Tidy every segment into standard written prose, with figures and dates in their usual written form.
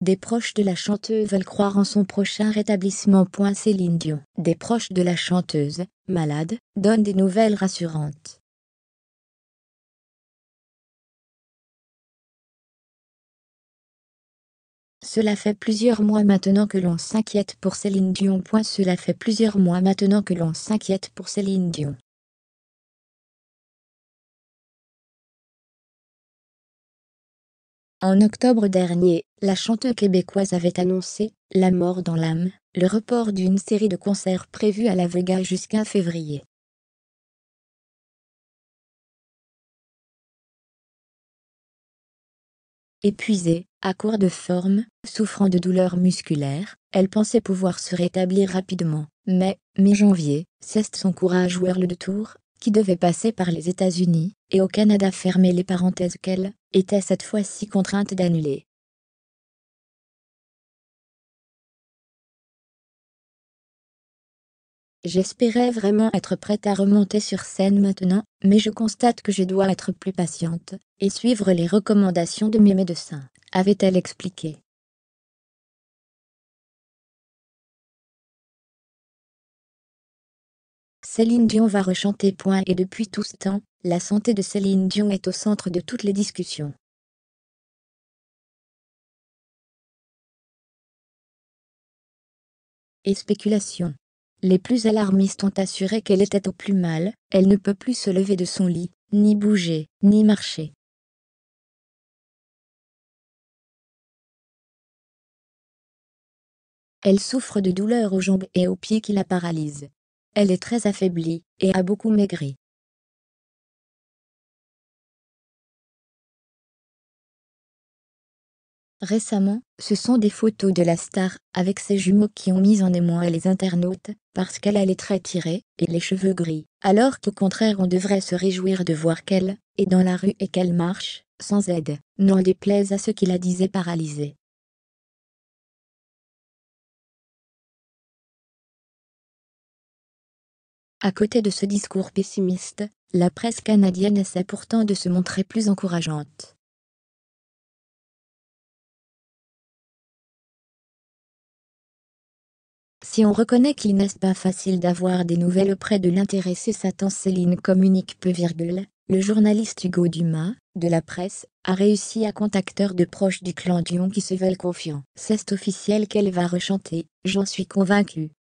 Des proches de la chanteuse veulent croire en son prochain rétablissement. Céline Dion. Des proches de la chanteuse, malade, donnent des nouvelles rassurantes. Cela fait plusieurs mois maintenant que l'on s'inquiète pour Céline Dion. Cela fait plusieurs mois maintenant que l'on s'inquiète pour Céline Dion. En octobre dernier, la chanteuse québécoise avait annoncé « La mort dans l'âme », le report d'une série de concerts prévus à la Vega jusqu'à février. Épuisée, à court de forme, souffrant de douleurs musculaires, elle pensait pouvoir se rétablir rapidement. Mais, mi-janvier, c'est son Courage World Tour, qui devait passer par les États-Unis et au Canada fermer les parenthèses qu'elle était cette fois-ci contrainte d'annuler. J'espérais vraiment être prête à remonter sur scène maintenant, mais je constate que je dois être plus patiente et suivre les recommandations de mes médecins, avait-elle expliqué. Céline Dion va rechanter. Et depuis tout ce temps, la santé de Céline Dion est au centre de toutes les discussions. Et spéculations. Les plus alarmistes ont assuré qu'elle était au plus mal, elle ne peut plus se lever de son lit, ni bouger, ni marcher. Elle souffre de douleurs aux jambes et aux pieds qui la paralysent. Elle est très affaiblie, et a beaucoup maigri. Récemment, ce sont des photos de la star, avec ses jumeaux qui ont mis en émoi les internautes, parce qu'elle a les traits tirés, et les cheveux gris. Alors qu'au contraire on devrait se réjouir de voir qu'elle est dans la rue et qu'elle marche, sans aide, n'en déplaise à ceux qui la disaient paralysée. À côté de ce discours pessimiste, la presse canadienne essaie pourtant de se montrer plus encourageante. Si on reconnaît qu'il n'est pas facile d'avoir des nouvelles auprès de l'intéressée, Satan Céline communique peu. Le journaliste Hugo Dumas, de la presse, a réussi à contacter de proches du clan Dion qui se veulent confiants. C'est officiel qu'elle va rechanter, j'en suis convaincu.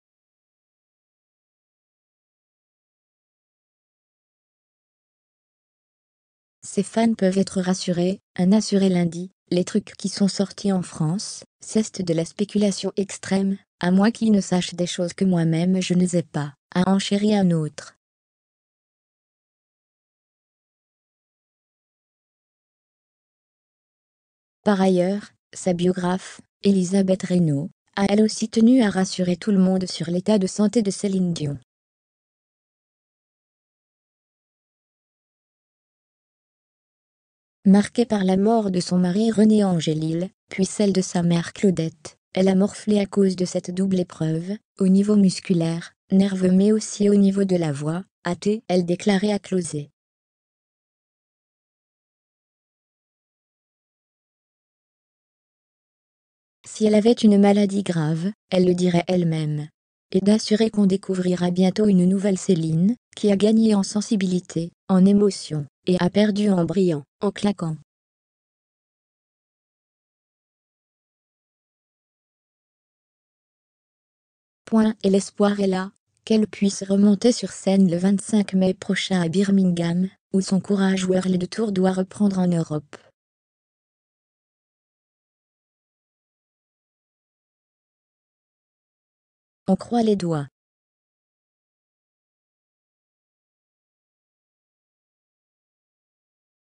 Ses fans peuvent être rassurés, un assuré lundi. Les trucs qui sont sortis en France, c'est de la spéculation extrême, à moins qu'ils ne sachent des choses que moi-même je ne sais pas, a enchéri un autre. Par ailleurs, sa biographe, Elisabeth Reynaud, a elle aussi tenu à rassurer tout le monde sur l'état de santé de Céline Dion. Marquée par la mort de son mari René Angélil, puis celle de sa mère Claudette, elle a morflé à cause de cette double épreuve, au niveau musculaire, nerveux mais aussi au niveau de la voix, a-t-elle déclaré à Closer. Si elle avait une maladie grave, elle le dirait elle-même. Et d'assurer qu'on découvrira bientôt une nouvelle Céline, qui a gagné en sensibilité, en émotion, et a perdu en brillant, en claquant. Et l'espoir est là, qu'elle puisse remonter sur scène le 25 mai prochain à Birmingham, où son Courage World Tour doit reprendre en Europe. On croise les doigts.